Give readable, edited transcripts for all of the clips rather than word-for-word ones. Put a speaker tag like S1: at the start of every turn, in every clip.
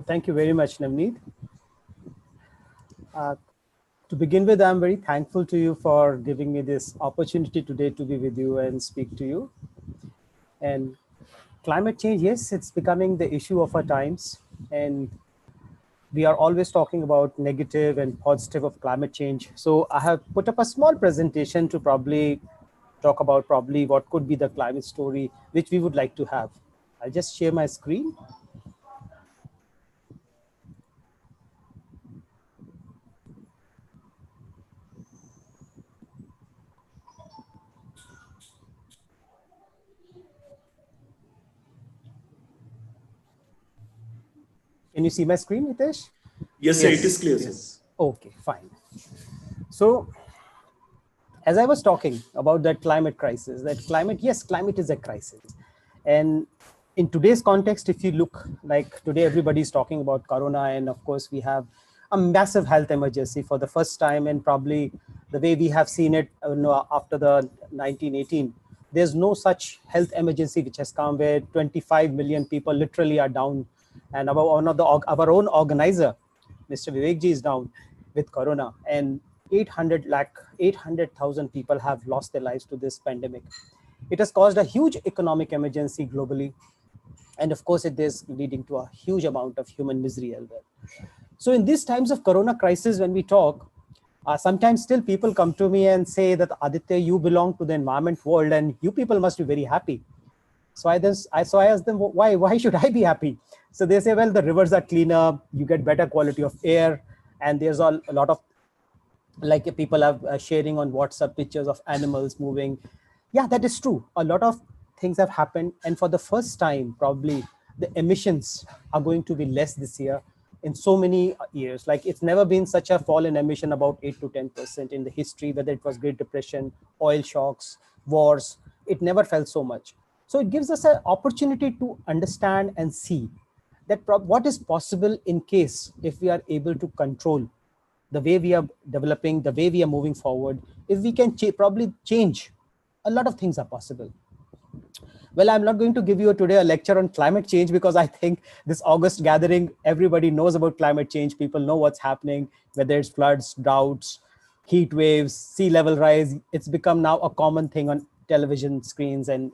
S1: Thank you very much, Navneet. To begin with, I'm very thankful to you for giving me this opportunity today to be with you and speak to you. And climate change, yes, it's becoming the issue of our times. And we are always talking about negative and positive of climate change. So I have put up a small presentation to probably talk about what could be the climate story, which we would like to have. I'll just share my screen. Can you see my screen, Hitesh?
S2: Yes, sir, it is clear, sir.
S1: Okay, fine. So as I was talking about that climate crisis, yes, climate is a crisis. And in today's context, if you look, like today, everybody's talking about Corona. And of course, we have a massive health emergency for the first time. And probably the way we have seen it after the 1918, there's no such health emergency which has come where 25 million people literally are down. And our own organizer, Mr. Vivekji, is down with Corona. And 800,000 people have lost their lives to this pandemic. It has caused a huge economic emergency globally. And of course, it is leading to a huge amount of human misery as well. So in these times of Corona crisis, when we talk, sometimes still people come to me and say that, Aditya, you belong to the environment world and you people must be very happy. So I asked them, why should I be happy? So they say, well, the rivers are cleaner, you get better quality of air, and there's a lot of, like people are sharing on WhatsApp pictures of animals moving. Yeah, that is true. A lot of things have happened. And for the first time, probably the emissions are going to be less this year in so many years. Like it's never been such a fall in emission, about 8 to 10% in the history, whether it was Great Depression, oil shocks, wars, it never fell so much. So it gives us an opportunity to understand and see that what is possible in case if we are able to control the way we are developing, the way we are moving forward. If we can probably change, a lot of things are possible. Well, I'm not going to give you today a lecture on climate change because I think this August gathering, everybody knows about climate change. People know what's happening, whether it's floods, droughts, heat waves, sea level rise. It's become now a common thing on television screens, and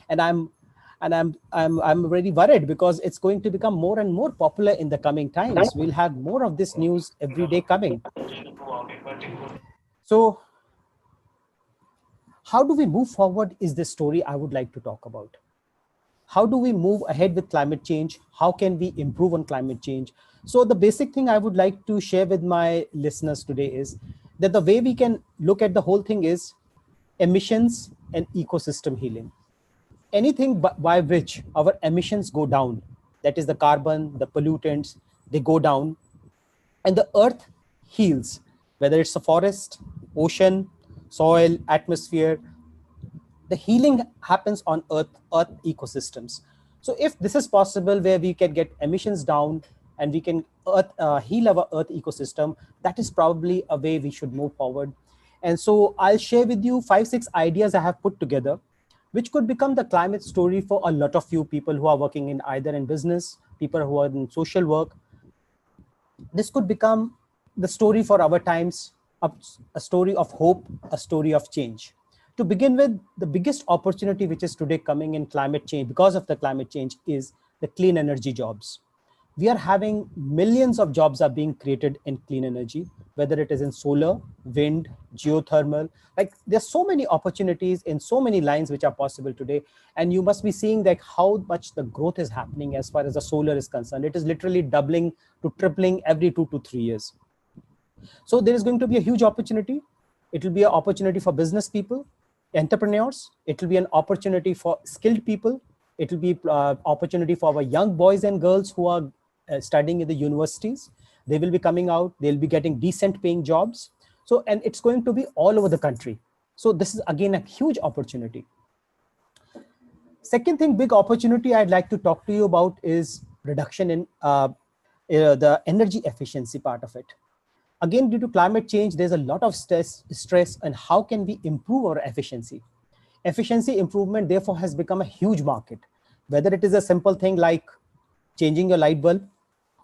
S1: I'm really worried because it's going to become more and more popular in the coming times. We'll have more of this news every day coming. So how do we move forward is the story I would like to talk about. How do we move ahead with climate change? How can we improve on climate change? So the basic thing I would like to share with my listeners today is that the way we can look at the whole thing is emissions and ecosystem healing. Anything by which our emissions go down, that is the carbon, the pollutants, they go down, and the earth heals, whether it's a forest, ocean, soil, atmosphere, the healing happens on earth ecosystems. So if this is possible where we can get emissions down and we can heal our earth ecosystem, that is probably a way we should move forward. And so I'll share with you 5-6 ideas I have put together which could become the climate story for a lot of you people who are working in either in business, people who are in social work. This could become the story for our times, a story of hope, a story of change. To begin with, the biggest opportunity which is today coming in climate change, because of the climate change, is the clean energy jobs. We are having millions of jobs are being created in clean energy, whether it is in solar, wind, geothermal. Like there's so many opportunities in so many lines which are possible today. And you must be seeing like how much the growth is happening as far as the solar is concerned. It is literally doubling to tripling every 2 to 3 years. So there is going to be a huge opportunity. It will be an opportunity for business people, entrepreneurs. It will be an opportunity for skilled people. It will be opportunity for our young boys and girls who are studying in the universities. They will be coming out. They'll be getting decent paying jobs. So, and it's going to be all over the country. So this is again a huge opportunity. Second thing, big opportunity I'd like to talk to you about is reduction in the energy efficiency part of it. Again, due to climate change, there's a lot of stress and how can we improve our efficiency? Efficiency improvement, therefore, has become a huge market. Whether it is a simple thing like changing your light bulb,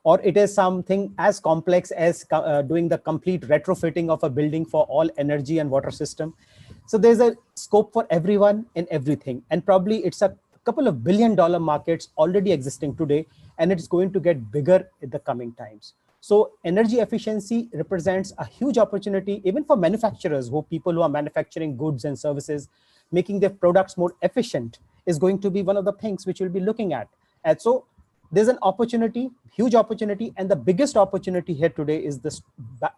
S1: or it is something as complex as doing the complete retrofitting of a building for all energy and water system. So there's a scope for everyone and everything. And probably it's a couple of $1 billion markets already existing today, and it's going to get bigger in the coming times. So energy efficiency represents a huge opportunity even for manufacturers, who people who are manufacturing goods and services, making their products more efficient is going to be one of the things which we'll be looking at. And so there's an opportunity, huge opportunity, and the biggest opportunity here today is the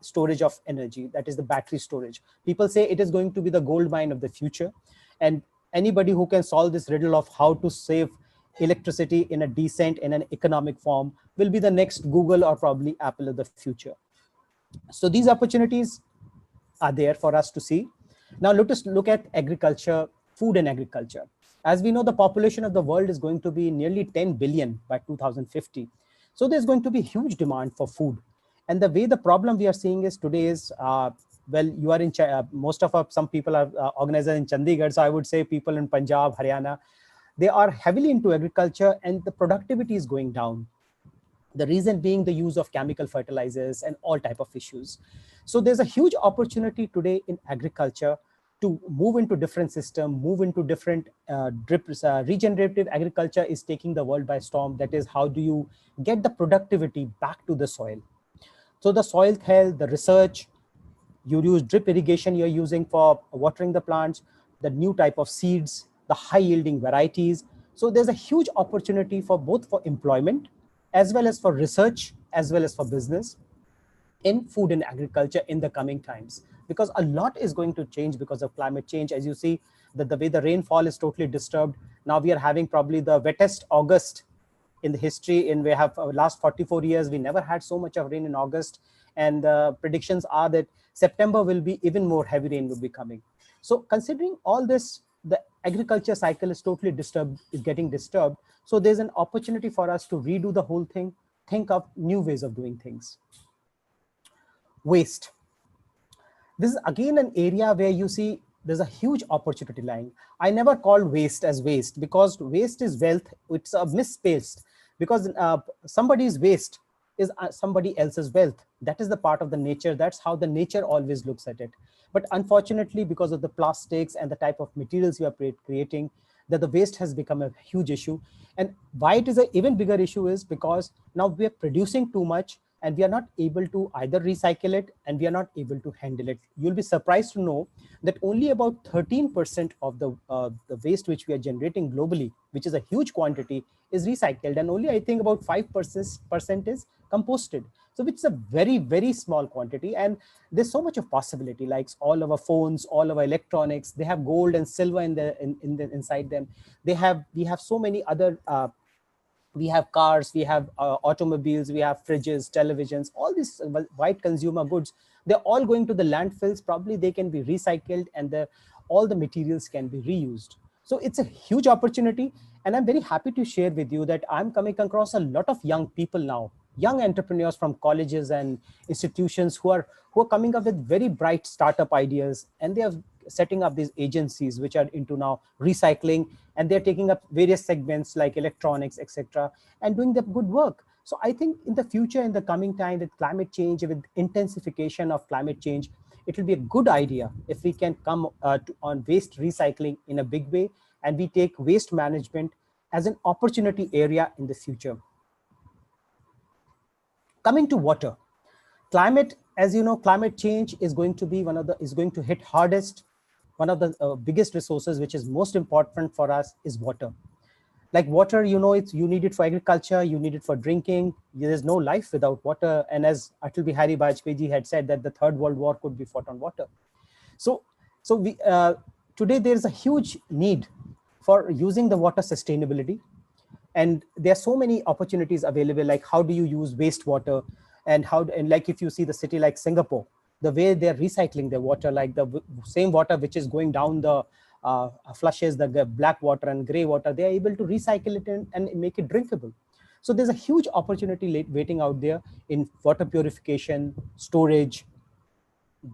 S1: storage of energy, that is the battery storage. People say it is going to be the gold mine of the future, and anybody who can solve this riddle of how to save electricity in a decent, in an economic form, will be the next Google or probably Apple of the future. So these opportunities are there for us to see. Now let us look at agriculture, food and agriculture. As we know, the population of the world is going to be nearly 10 billion by 2050. So there's going to be huge demand for food. And the way the problem we are seeing is today is, well, you are in, most of our, some people are organized in Chandigarh. So I would say people in Punjab, Haryana, they are heavily into agriculture and the productivity is going down. The reason being the use of chemical fertilizers and all type of issues. So there's a huge opportunity today in agriculture to move into different system, move into different regenerative agriculture is taking the world by storm. That is, how do you get the productivity back to the soil? So the soil health, the research, you use drip irrigation you're using for watering the plants, the new type of seeds, the high yielding varieties. So there's a huge opportunity for both for employment, as well as for research, as well as for business in food and agriculture in the coming times, because a lot is going to change because of climate change. As you see that the way the rainfall is totally disturbed. Now we are having probably the wettest August in the history. In we have last 44 years, we never had so much of rain in August. And predictions are that September will be even more heavy rain will be coming. So considering all this, the agriculture cycle is totally disturbed, is getting disturbed. So there's an opportunity for us to redo the whole thing, think of new ways of doing things. Waste. This is again an area where you see there's a huge opportunity lying. I never called waste as waste, because waste is wealth. It's a misspaced, because somebody's waste is somebody else's wealth. That is the part of the nature. That's how the nature always looks at it. But unfortunately, because of the plastics and the type of materials you are creating, that the waste has become a huge issue. And why it is an even bigger issue is because now we are producing too much, and we are not able to either recycle it, and we are not able to handle it. You'll be surprised to know that only about 13% of the waste which we are generating globally, which is a huge quantity, is recycled, and only I think about 5% is composted. So it's a very, very small quantity, and there's so much of possibility. Like all our phones, all our electronics, they have gold and silver inside them. We have so many other. We have cars, we have automobiles, we have fridges, televisions, all these white consumer goods. They're all going to the landfills. Probably they can be recycled, and all the materials can be reused. So it's a huge opportunity. And I'm very happy to share with you that I'm coming across a lot of young people now, young entrepreneurs from colleges and institutions who are coming up with very bright startup ideas, and they are setting up these agencies which are into now recycling, and they're taking up various segments like electronics, etc., and doing the good work. So I think in the future, in the coming time, with climate change, with intensification of climate change, it will be a good idea if we can come on waste recycling in a big way, and we take waste management as an opportunity area in the future. Coming to water, climate, as you know, climate change is going to be going to hit hardest. One of the biggest resources which is most important for us is water. Like water, you know, you need it for agriculture, you need it for drinking. There's no life without water. And as Atal Bihari Vajpayee had said, that the Third World War could be fought on water. So we today there's a huge need for using the water sustainability. And there are so many opportunities available, like how do you use wastewater, and like if you see the city like Singapore, the way they're recycling their water, like the same water which is going down the flushes, the black water and gray water, they're able to recycle it and make it drinkable. So there's a huge opportunity waiting out there in water purification, storage,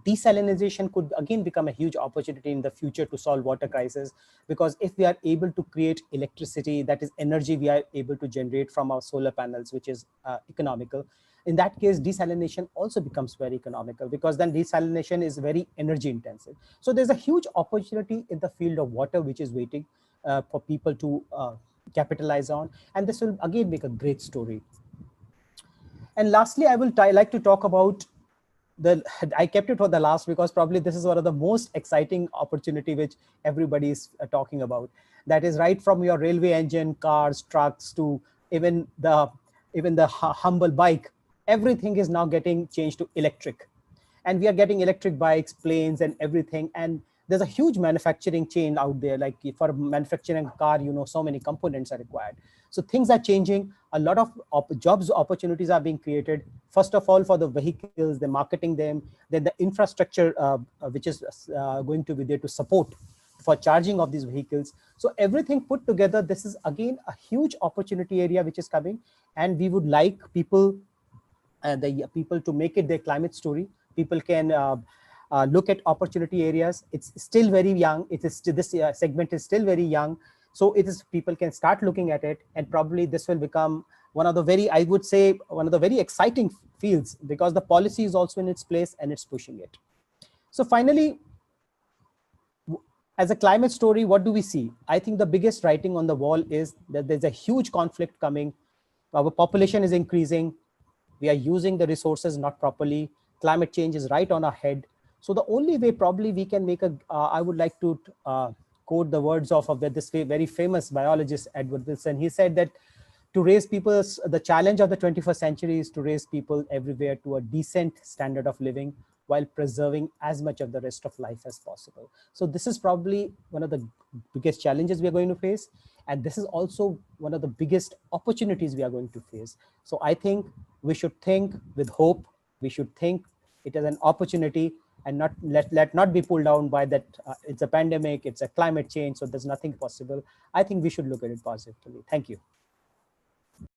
S1: desalinization could again become a huge opportunity in the future to solve water crisis, because if we are able to create electricity, that is energy we are able to generate from our solar panels, which is economical, in that case desalination also becomes very economical, because then desalination is very energy intensive. So there's a huge opportunity in the field of water which is waiting for people to capitalize on, and this will again make a great story. And lastly, I will like to talk about the, I kept it for the last because probably this is one of the most exciting opportunity which everybody is talking about. That is right from your railway engine, cars, trucks, to even the humble bike. Everything is now getting changed to electric, and we are getting electric bikes, planes, and everything. And there's a huge manufacturing chain out there. Like for manufacturing a car, so many components are required. So things are changing. A lot of jobs opportunities are being created. First of all, for the vehicles, they're marketing them. Then the infrastructure, which is going to be there to support for charging of these vehicles. So everything put together, this is again a huge opportunity area which is coming, and we would like people, the people to make it their climate story. People can look at opportunity areas. It's still very young. It is this segment is still very young, so it is, people can start looking at it, and probably this will become one of the very, I would say, one of the very exciting fields, because the policy is also in its place and it's pushing it. So finally, as a climate story, what do we see? I think the biggest writing on the wall is that there's a huge conflict coming. Our population is increasing. We are using the resources not properly. Climate change is right on our head. So the only way probably we can make a, I would like to quote the words of this very famous biologist, Edward Wilson. He said that to raise people, the challenge of the 21st century is to raise people everywhere to a decent standard of living while preserving as much of the rest of life as possible. So this is probably one of the biggest challenges we are going to face. And this is also one of the biggest opportunities we are going to face. So I think we should think with hope. We should think it as an opportunity, and not let not be pulled down by that. It's a pandemic, it's a climate change, so there's nothing possible. I think we should look at it positively. Thank you.